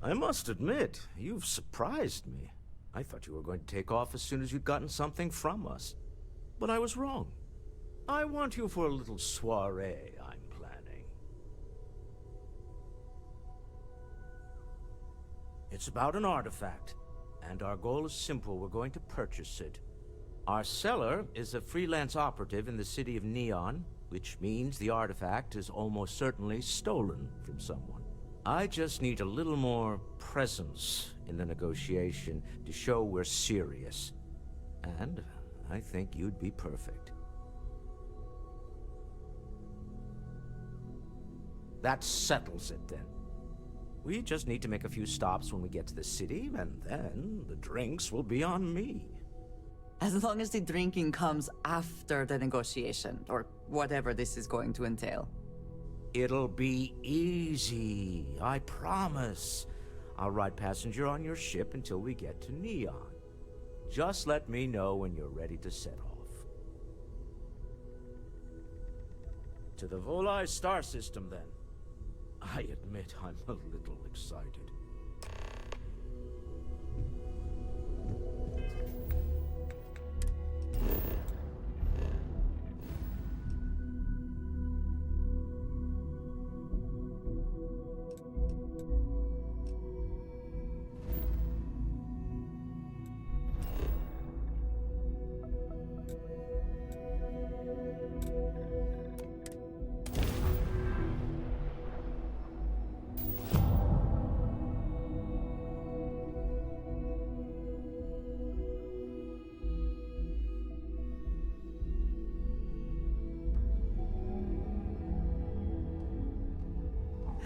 I must admit, you've surprised me. I thought you were going to take off as soon as you'd gotten something from us. But I was wrong. I want you for a little soiree I'm planning. It's about an artifact, and our goal is simple. We're going to purchase it. Our seller is a freelance operative in the city of Neon, which means the artifact is almost certainly stolen from someone. I just need a little more presence in the negotiation to show we're serious. And I think you'd be perfect. That settles it then. We just need to make a few stops when we get to the city, and then the drinks will be on me. As long as the drinking comes after the negotiation, or whatever this is going to entail. It'll be easy, I promise. I'll ride passenger on your ship until we get to Neon. Just let me know when you're ready to set off. To the Volai star system, then. I admit I'm a little excited.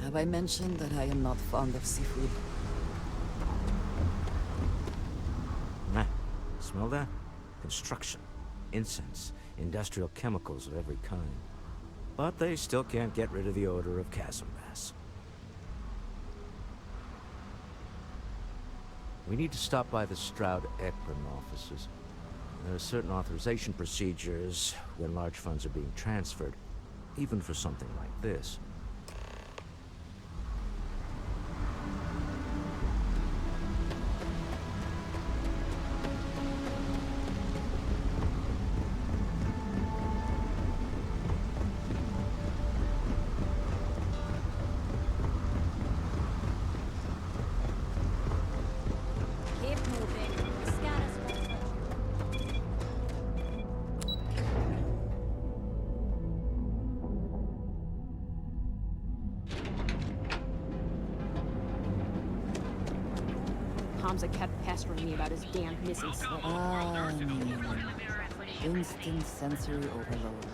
Have I mentioned that I am not fond of seafood? Smell that? Construction, incense, industrial chemicals of every kind. But they still can't get rid of the odor of chasm bass. We need to stop by the Stroud-Eklund offices. There are certain authorization procedures when large funds are being transferred, even for something like this. Hamza kept pestering me about his damn missing slip. Instant sensory overload.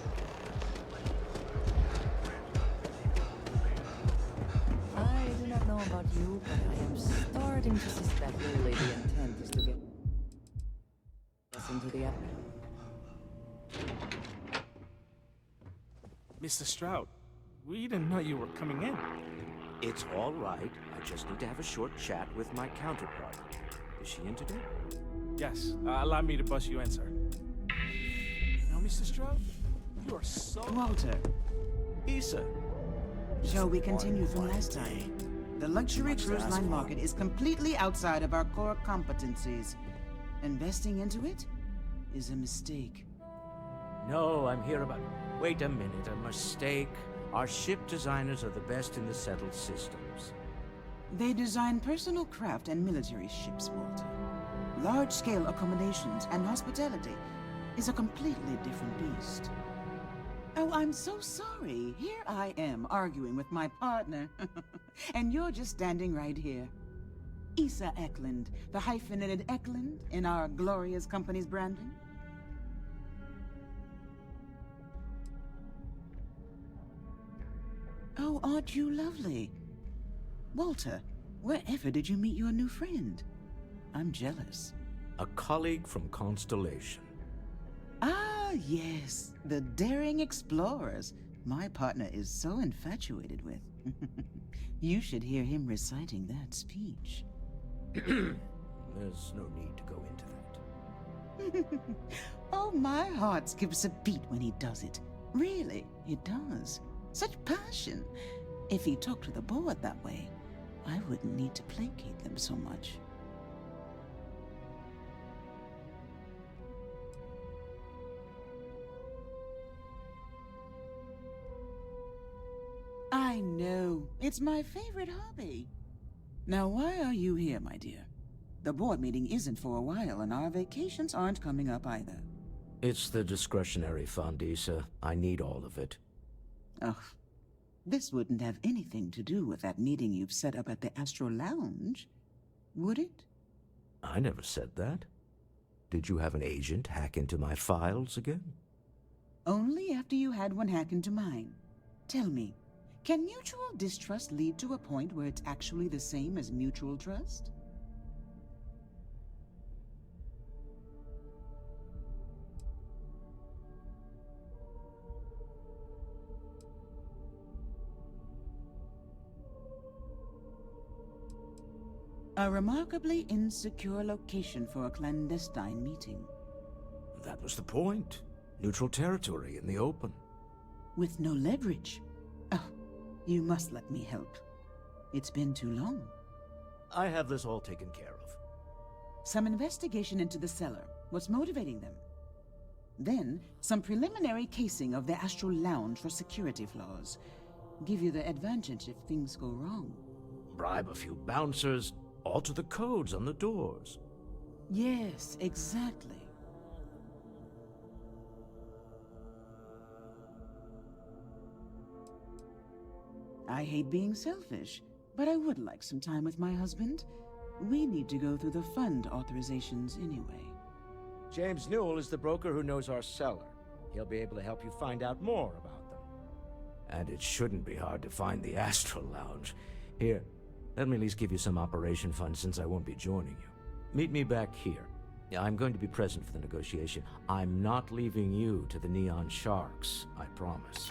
I do not know about you, but I am starting to suspect your lady intent is to get us into the app. Mr. Stroud, we didn't know you were coming in. It's all right. I just need to have a short chat with my counterpart. Is she in today? Yes, allow me to bust you in, sir. You know, Mr. Stroud, you are so... Walter, Issa. shall we continue from last time? The luxury cruise line market is completely outside of our core competencies. Investing into it is a mistake. No, I'm here about... Wait a minute, a mistake? Our ship designers are the best in the settled systems. They design personal craft and military ships, Walter. Large-scale accommodations and hospitality is a completely different beast. Oh, I'm so sorry. Here I am arguing with my partner. And you're just standing right here. Issa Eklund, the hyphenated Eklund in our glorious company's branding. Oh, aren't you lovely? Walter, wherever did you meet your new friend? I'm jealous. A colleague from Constellation. Ah, yes, the daring explorers my partner is so infatuated with. You should hear him reciting that speech. There's no need to go into that. Oh, my heart skips a beat when he does it. Really, it does. Such passion. If he talked to the board that way, I wouldn't need to placate them so much. I know. It's my favorite hobby. Now, why are you here, my dear? The board meeting isn't for a while, and our vacations aren't coming up either. It's the discretionary fund, Issa. I need all of it. Ugh. This wouldn't have anything to do with that meeting you've set up at the Astro Lounge, would it? I never said that. Did you have an agent hack into my files again? Only after you had one hack into mine. Tell me, can mutual distrust lead to a point where it's actually the same as mutual trust? A remarkably insecure location for a clandestine meeting. That was the point. Neutral territory in the open. With no leverage. Oh, you must let me help. It's been too long. I have this all taken care of. Some investigation into the cellar. What's motivating them? Then, some preliminary casing of the Astral Lounge for security flaws. Give you the advantage if things go wrong. Bribe a few bouncers, alter the codes on the doors. Yes, exactly. I hate being selfish, but I would like some time with my husband. We need to go through the fund authorizations anyway. James Newell is the broker who knows our cellar. He'll be able to help you find out more about them. And it shouldn't be hard to find the Astral Lounge. Here, let me at least give you some operation funds since I won't be joining you. Meet me back here. I'm going to be present for the negotiation. I'm not leaving you to the Neon Sharks, I promise.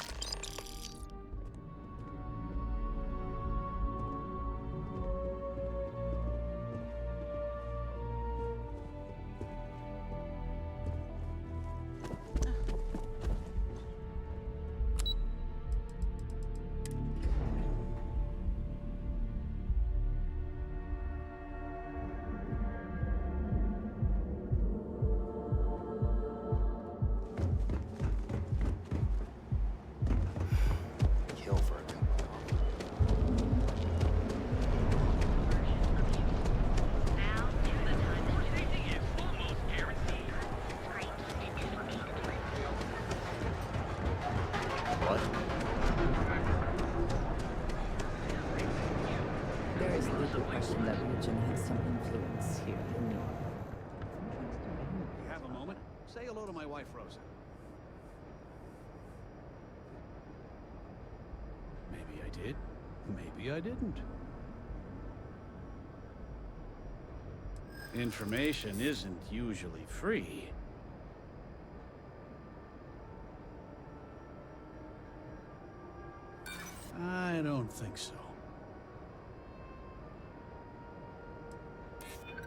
There is little question that religion has some influence here in New York. You have a moment? Say hello to my wife, Rosa. Maybe I did. Maybe I didn't. Information isn't usually free. I don't think so.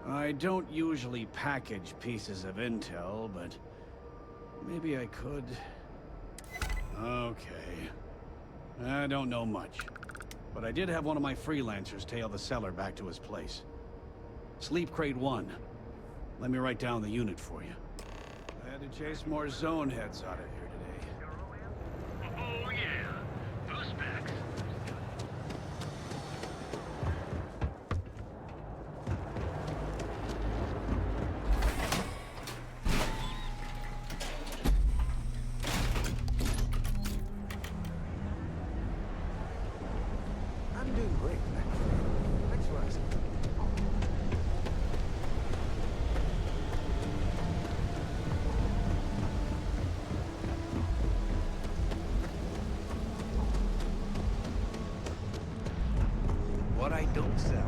I don't usually package pieces of intel, but maybe I could. Okay. I don't know much, but I did have one of my freelancers tail the seller back to his place. Sleep Crate 1. Let me write down the unit for you. I had to chase more zone heads out of here today. Oh yeah, those specs. I'm doing great. Thanks for asking. What I don't sell is...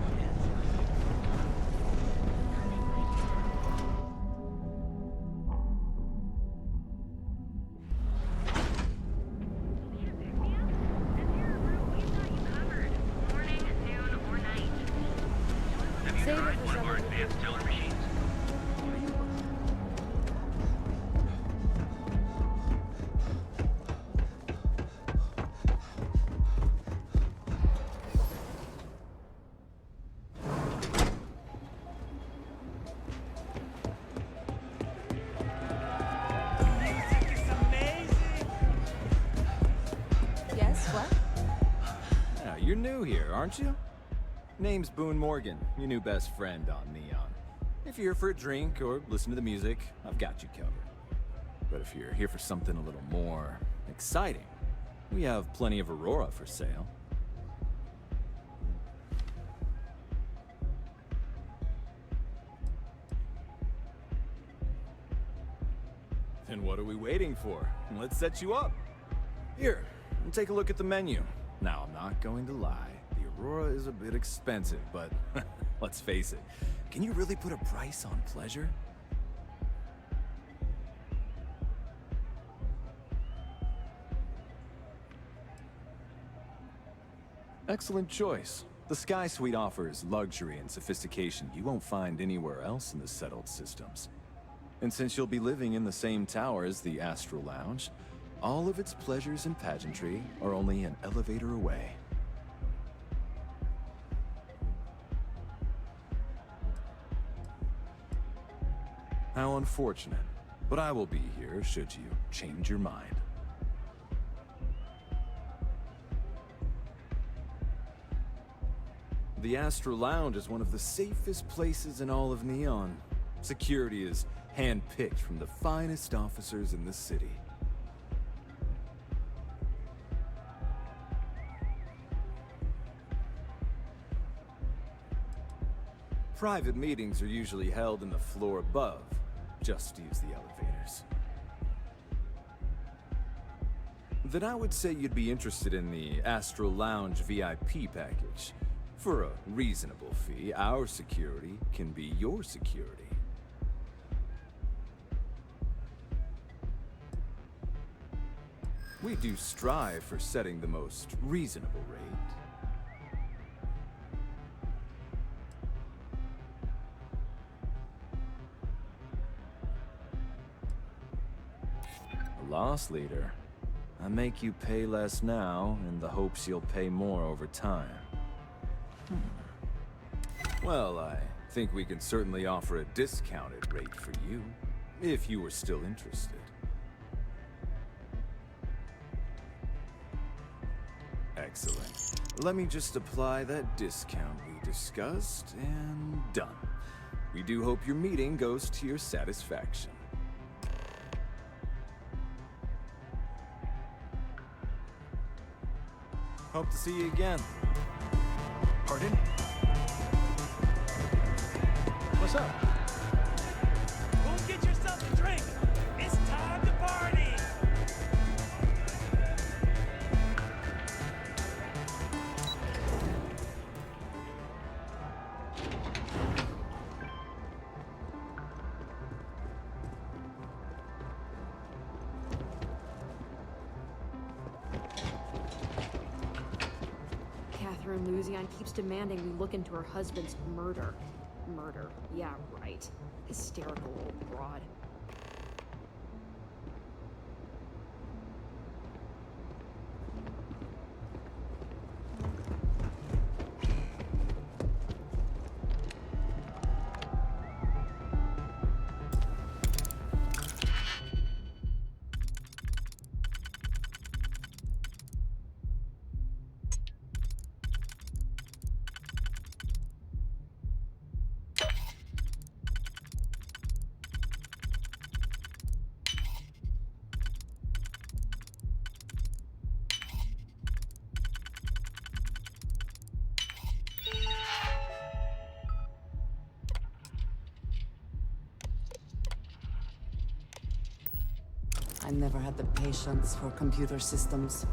Have you Save it tried for one of our someone. advanced teller machines? you're new here, aren't you? Name's Boone Morgan, your new best friend on Neon. If you're here for a drink or listen to the music, I've got you covered. But if you're here for something a little more exciting, we have plenty of Aurora for sale. Then what are we waiting for? Let's set you up. Here, take a look at the menu. Now, I'm not going to lie. The Aurora is a bit expensive, but let's face it. Can you really put a price on pleasure? Excellent choice. The Sky Suite offers luxury and sophistication you won't find anywhere else in the settled systems. And since you'll be living in the same tower as the Astral Lounge, all of its pleasures and pageantry are only an elevator away. How unfortunate, but I will be here should you change your mind. The Astral Lounge is one of the safest places in all of Neon. Security is hand-picked from the finest officers in the city. Private meetings are usually held in the floor above. Just use the elevators. Then I would say you'd be interested in the Astral Lounge VIP package. For a reasonable fee, our security can be your security. We do strive for setting the most reasonable rate. A loss leader. I make you pay less now in the hopes you'll pay more over time. Well, I think we can certainly offer a discounted rate for you, if you were still interested. Excellent. Let me just apply that discount we discussed, and done. We do hope your meeting goes to your satisfaction. Hope to see you again. Pardon? What's up? Go get yourself a drink. It's time to party. Catherine Luzion keeps demanding we look into her husband's murder. Murder. Yeah, right. Hysterical old broad. I never had the patience for computer systems.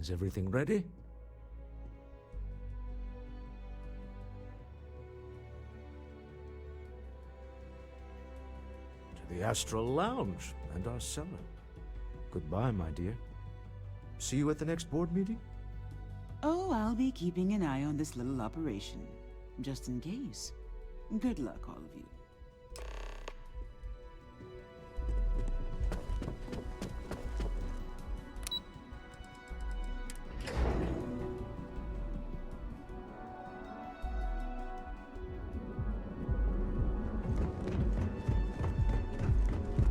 Is everything ready? To the Astral Lounge and our cellar. Goodbye, my dear. See you at the next board meeting? Oh, I'll be keeping an eye on this little operation, just in case. Good luck, all of you.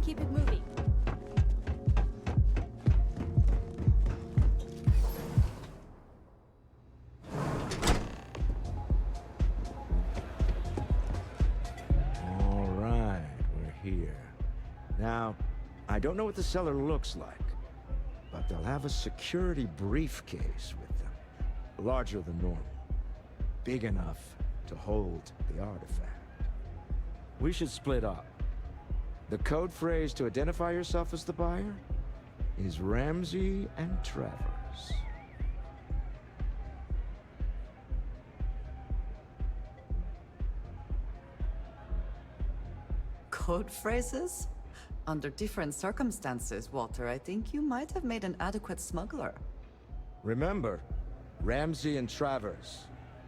Keep it moving. All right, we're here. Now, I don't know what the cellar looks like, but they'll have a security briefcase with them. Larger than normal. Big enough to hold the artifact. We should split up. The code phrase to identify yourself as the buyer is Ramsey and Travers. Code phrases? Under different circumstances, Walter, I think you might have made an adequate smuggler. Remember, Ramsey and Travers.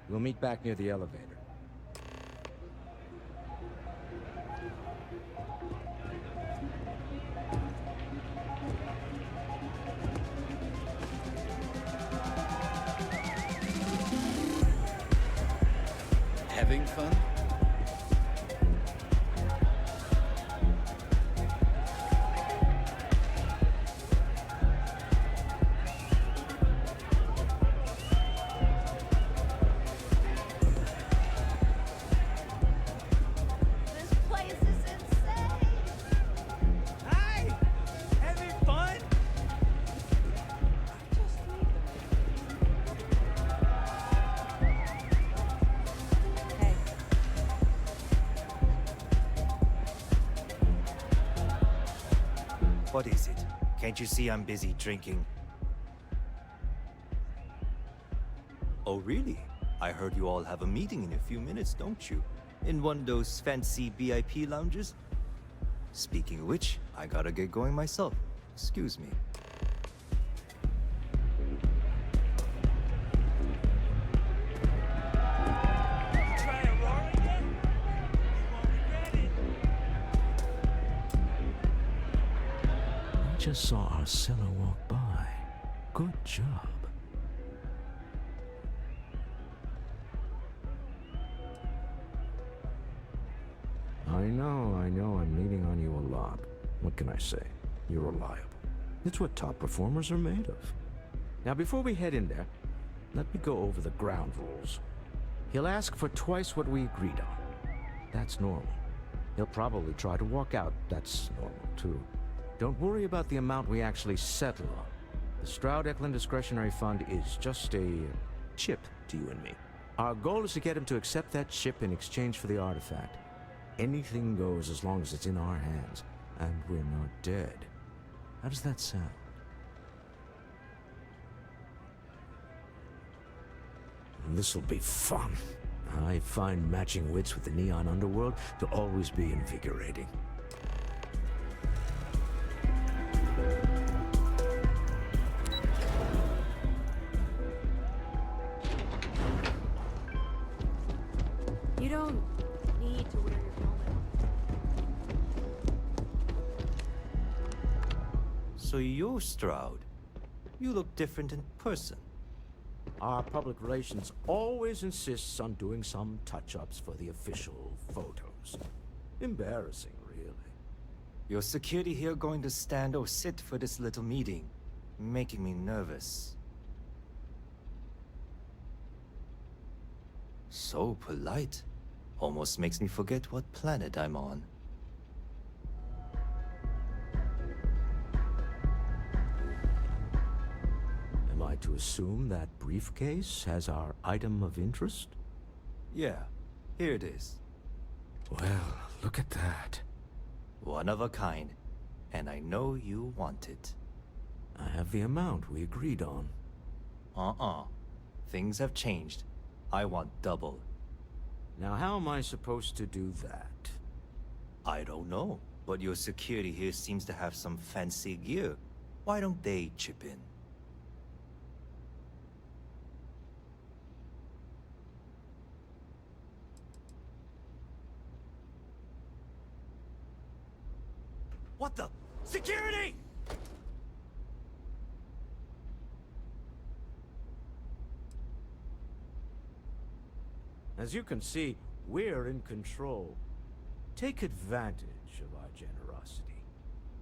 We'll meet back near the elevator. Having fun? This place is insane! Hi! Having fun? Hey. What is it? Can't you see I'm busy drinking? Oh, really? I heard you all have a meeting in a few minutes, don't you? In one of those fancy VIP lounges? Speaking of which, I gotta get going myself. Excuse me. You trying to roar again? You won't regret it. I just saw our cellar walk by. Good job. I know, I'm leaning on you a lot. What can I say? You're reliable. It's what top performers are made of. Now, before we head in there, let me go over the ground rules. He'll ask for twice what we agreed on. That's normal. He'll probably try to walk out. That's normal, too. Don't worry about the amount we actually settle on. The Stroud-Eklund Discretionary Fund is just a chip to you and me. Our goal is to get him to accept that chip in exchange for the artifact. Anything goes as long as it's in our hands, and we're not dead. How does that sound? This'll be fun. I find matching wits with the neon underworld to always be invigorating. You don't need to wear your helmet. So you're Stroud. You look different in person. Our public relations always insists on doing some touch-ups for the official photos. Embarrassing, really. Your security here going to stand or sit for this little meeting, making me nervous. So polite. Almost makes me forget what planet I'm on. Am I to assume that briefcase has our item of interest? Yeah, here it is. Well, look at that. One of a kind. And I know you want it. I have the amount we agreed on. Things have changed. I want double. Now, how am I supposed to do that? I don't know, but your security here seems to have some fancy gear. Why don't they chip in? What the? Security! As you can see, we're in control. Take advantage of our generosity.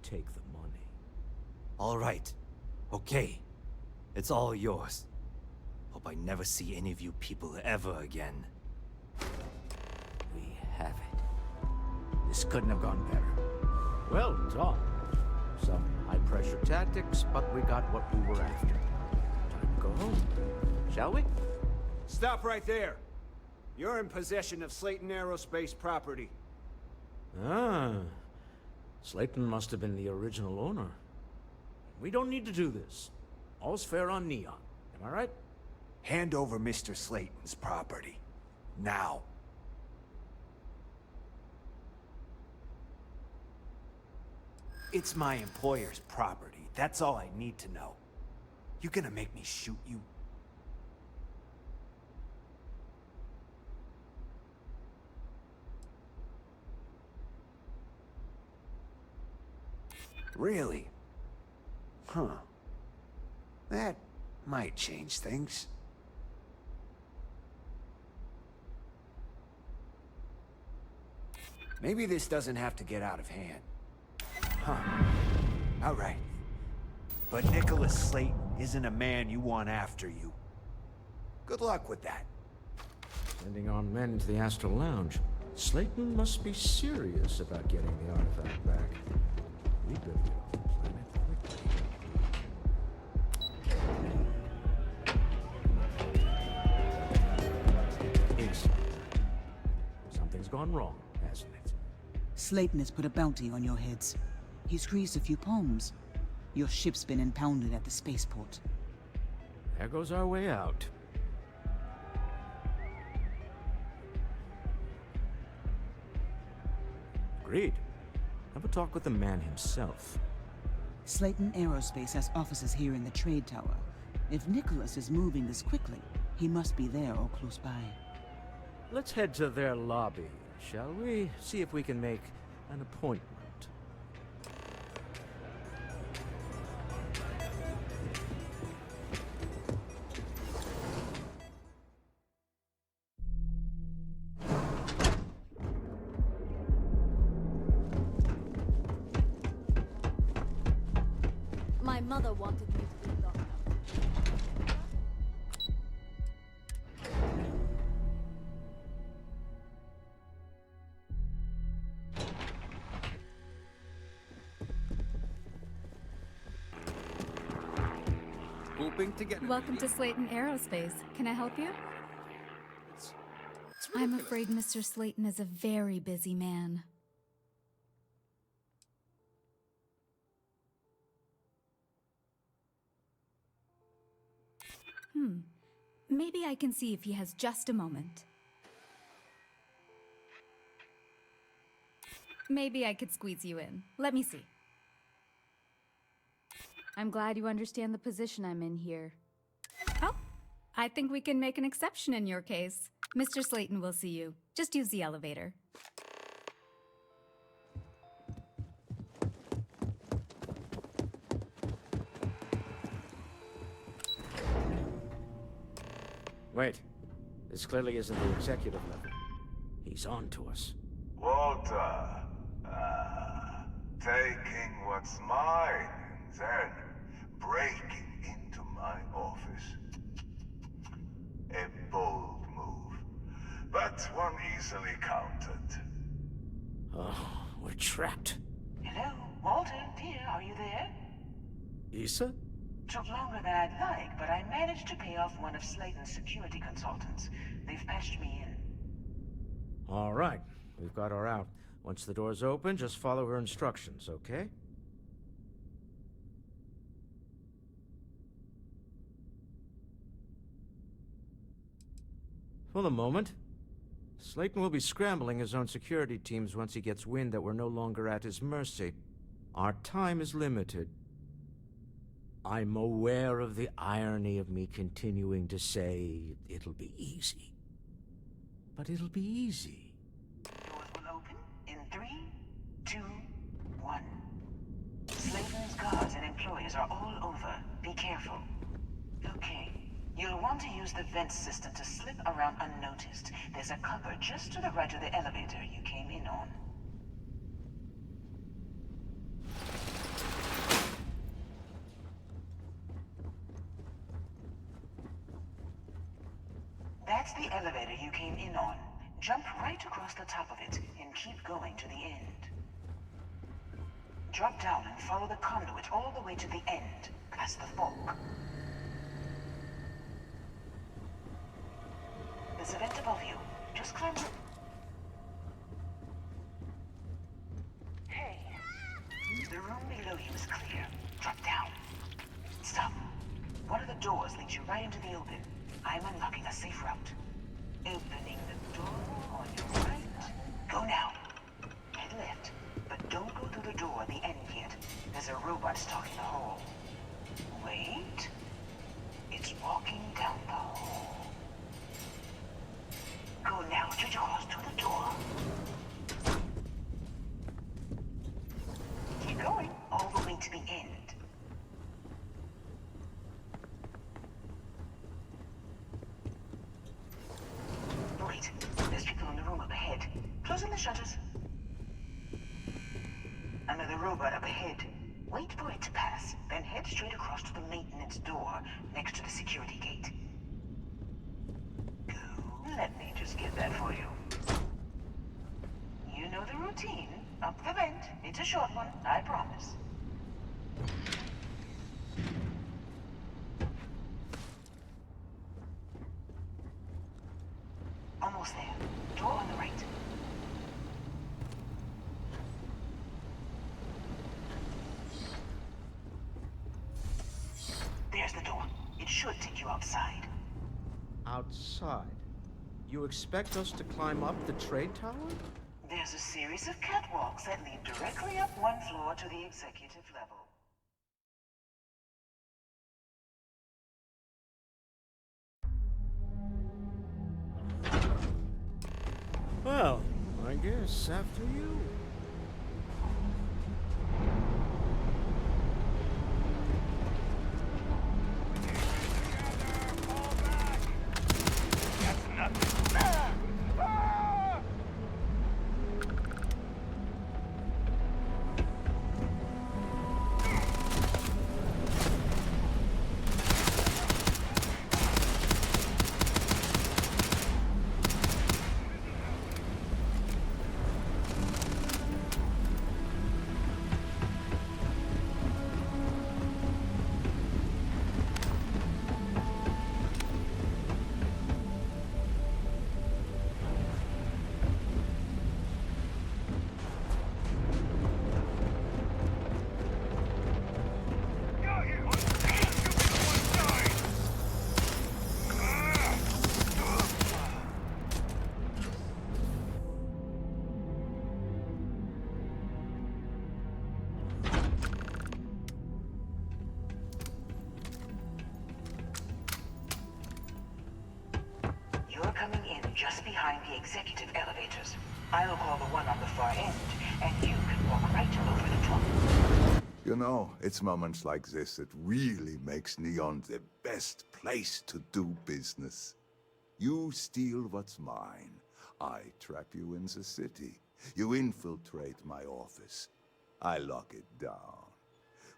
Take the money. All right. Okay. It's all yours. Hope I never see any of you people ever again. We have it. This couldn't have gone better. Well done. Some high-pressure tactics, but we got what we were after. Time to go home. Shall we? Stop right there. You're in possession of Slayton Aerospace property. Ah. Slayton must have been the original owner. We don't need to do this. All's fair on Neon. Am I right? Hand over Mr. Slayton's property. Now. It's my employer's property. That's all I need to know. You gonna make me shoot you? Really? Huh. That might change things. Maybe this doesn't have to get out of hand. Huh. All right. But Nicholas Slayton isn't a man you want after you. Good luck with that. Sending on men to the Astral Lounge. Slayton must be serious about getting the artifact back. We better get off the planet quickly. Excellent. Something's gone wrong, hasn't it? Slayton has put a bounty on your heads. He's greased a few palms. Your ship's been impounded at the spaceport. There goes our way out. Agreed. Have a talk with the man himself. Slayton Aerospace has offices here in the trade tower. If Nicholas is moving this quickly, he must be there or close by. Let's head to their lobby, shall we? See if we can make an appointment. My mother wanted me to be locked up. Hoping to get... Welcome to Slayton Aerospace. Can I help you? I'm afraid Mr. Slayton is a very busy man. Maybe I can see if he has just a moment. Maybe I could squeeze you in. Let me see. I'm glad you understand the position I'm in here. Oh, I think we can make an exception in your case. Mr. Slayton will see you. Just use the elevator. Wait. This clearly isn't the executive level. He's on to us. Walter, taking what's mine and then breaking into my office. A bold move, but one easily countered. Oh, we're trapped. Hello, Walter, dear, are you there? Issa? Took longer than I'd like, but I managed to pay off one of Slayton's security consultants. They've patched me in. All right. We've got her out. Once the door's open, just follow her instructions, okay? For the moment. Slayton will be scrambling his own security teams once he gets wind that we're no longer at his mercy. Our time is limited. I'm aware of the irony of me continuing to say it'll be easy. But it'll be easy. Doors will open in 3, 2, 1. Slayton's guards and employees are all over. Be careful. Okay. You'll want to use the vent system to slip around unnoticed. There's a cupboard just to the right of the elevator you came in on. That's the elevator you came in on. Jump right across the top of it and keep going to the end. Drop down and follow the conduit all the way to the end, past the fork. There's a vent above you. Just climb up. Hey. The room below you is clear. Drop down. Stop. One of the doors leads you right into the open. I'm unlocking a safe route. Opening the door on your right. Go now. Head left. But don't go through the door at the end yet. There's a robot stalking the hall. Wait. It's walking down the hall. Go now, straight across to the door. Keep going, all the way to the end. Wait, there's people in the room up ahead. Closing the shutters. Another robot up ahead. Wait for it to pass, then head straight across to the maintenance door next to the security gate. Let me just get that for you. You know the routine. Up the vent. It's a short one, I promise. Almost there. Door on the right. There's the door. It should take you outside. Outside? You expect us to climb up the trade tower? There's a series of catwalks that lead directly up one floor to the executive level. Well, I guess after you. Coming in just behind the executive elevators. I'll call the one on the far end, and you can walk right over the top. You know, it's moments like this that really makes Neon the best place to do business. You steal what's mine. I trap you in the city. You infiltrate my office. I lock it down.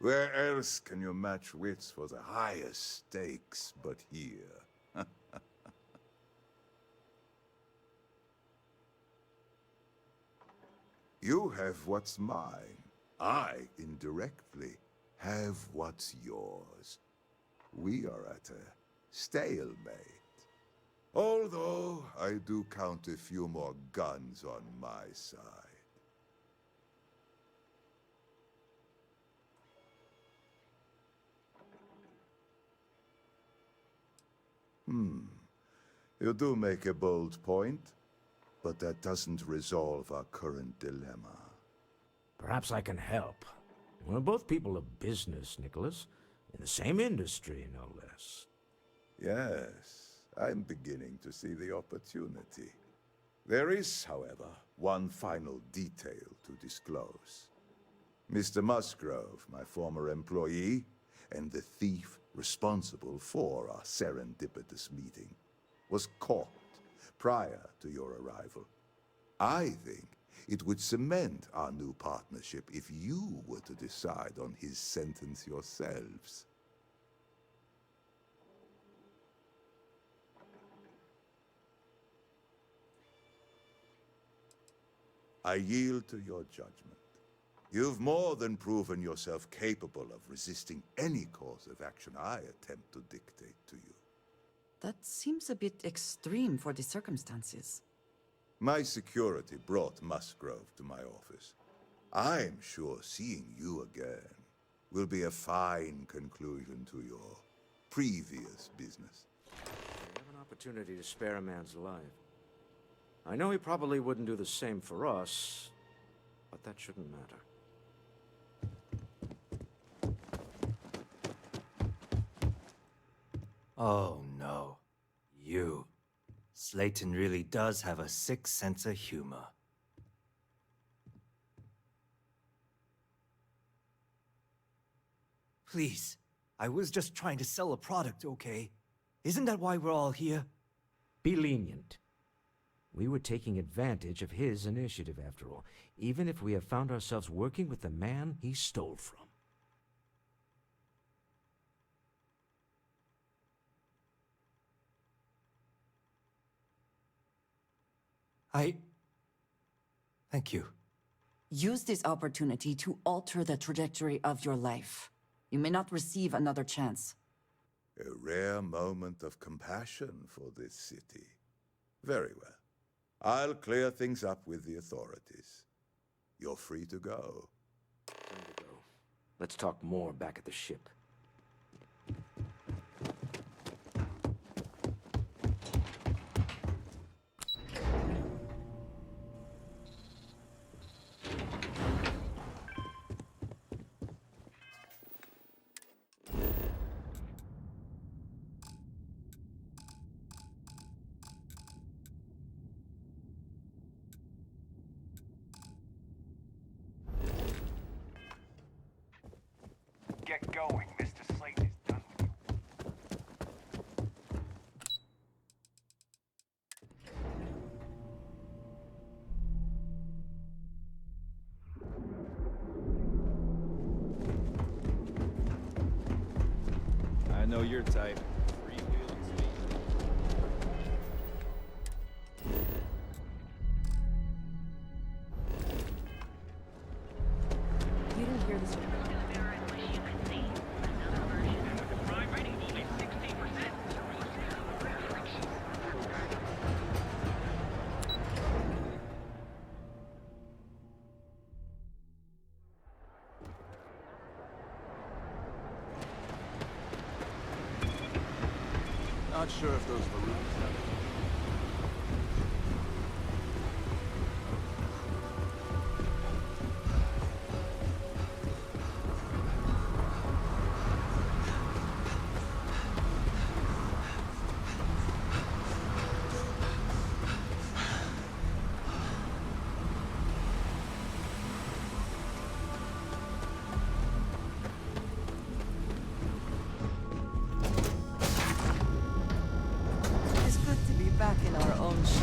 Where else can you match wits for the highest stakes but here? You have what's mine. I, indirectly, have what's yours. We are at a stalemate. Although, I do count a few more guns on my side. You do make a bold point, but that doesn't resolve our current dilemma. Perhaps I can help. We're both people of business, Nicholas. In the same industry, no less. Yes, I'm beginning to see the opportunity. There is, however, one final detail to disclose. Mr. Musgrove, my former employee, and the thief responsible for our serendipitous meeting, was caught prior to your arrival. I think it would cement our new partnership if you were to decide on his sentence yourselves. I yield to your judgment. You've more than proven yourself capable of resisting any course of action I attempt to dictate to you. That seems a bit extreme for the circumstances. My security brought Musgrove to my office. I'm sure seeing you again will be a fine conclusion to your previous business. We have an opportunity to spare a man's life. I know he probably wouldn't do the same for us, but that shouldn't matter. Oh no. You. Slayton really does have a sick sense of humor. Please, I was just trying to sell a product, okay? Isn't that why we're all here? Be lenient. We were taking advantage of his initiative, after all, even if we have found ourselves working with the man he stole from. Thank you. Use this opportunity to alter the trajectory of your life. You may not receive another chance. A rare moment of compassion for this city. Very well. I'll clear things up with the authorities. You're free to go. Time to go. Let's talk more back at the ship. Get going. Mr. Slayton is done with you. I know your type. Freewheeling speed. You didn't hear this. Not sure if those balloons have It's good to be back in our own ship.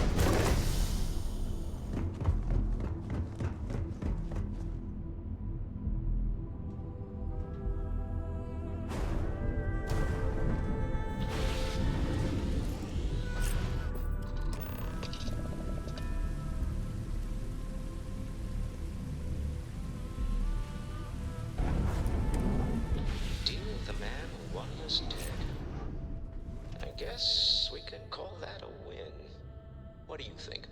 Deal with the man who won us dead. I guess we can call that a win. What do you think?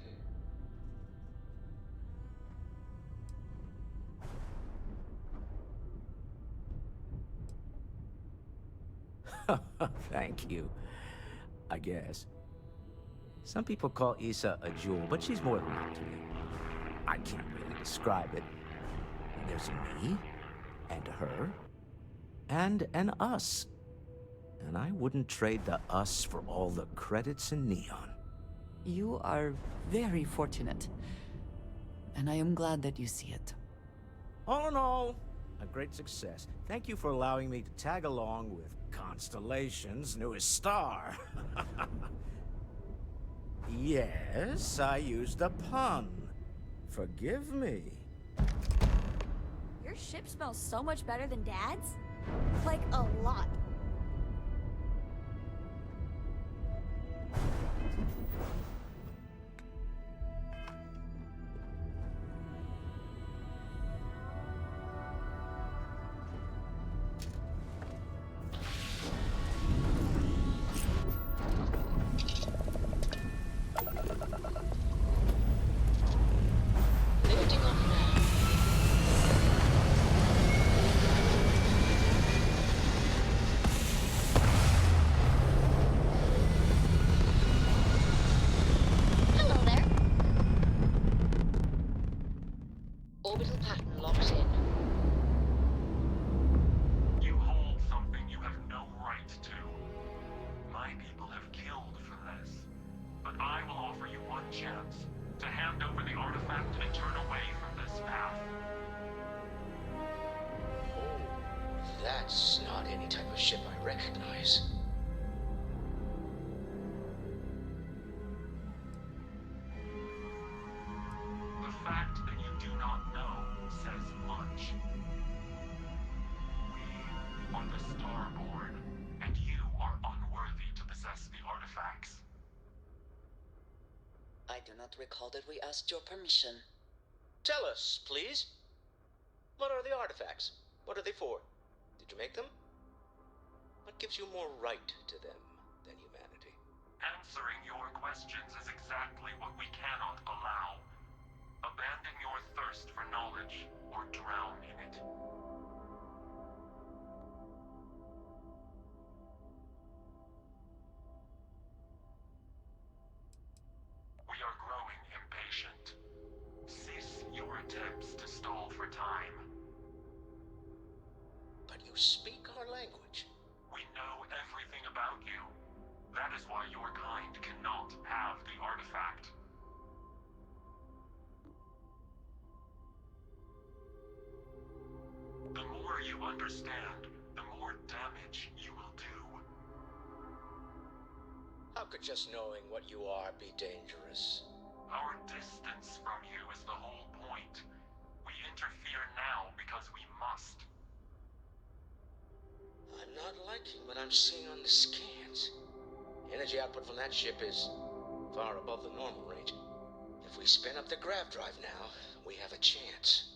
Thank you. I guess. Some people call Issa a jewel, but she's more than that to me. I can't really describe it. There's a me, and a her, and an us. And I wouldn't trade the us for all the credits in Neon. You are very fortunate. And I am glad that you see it. All in all, a great success. Thank you for allowing me to tag along with Constellation's newest star. Yes, I used a pun. Forgive me. Your ship smells so much better than Dad's? Like, a lot. Orbital pattern locked in. You hold something you have no right to. My people have killed for this. But I will offer you one chance to hand over the artifact and turn away from this path. Oh, that's not any type of ship I recognize. The fact that you do not know says much. We are the Starborn, and you are unworthy to possess the artifacts. I do not recall that we asked your permission. Tell us, please. What are the artifacts? What are they for? Did you make them? What gives you more right to them than humanity? Answering your questions is exactly what we cannot allow. Abandon your thirst for knowledge, or drown in it. We are growing impatient. Cease your attempts to stall for time. But you speak our language. We know everything about you. That is why your kind cannot have the artifact. The more you understand, the more damage you will do. How could just knowing what you are be dangerous? Our distance from you is the whole point. We interfere now because we must. I'm not liking what I'm seeing on the scans. Energy output from that ship is far above the normal range. If we spin up the grav drive now, we have a chance.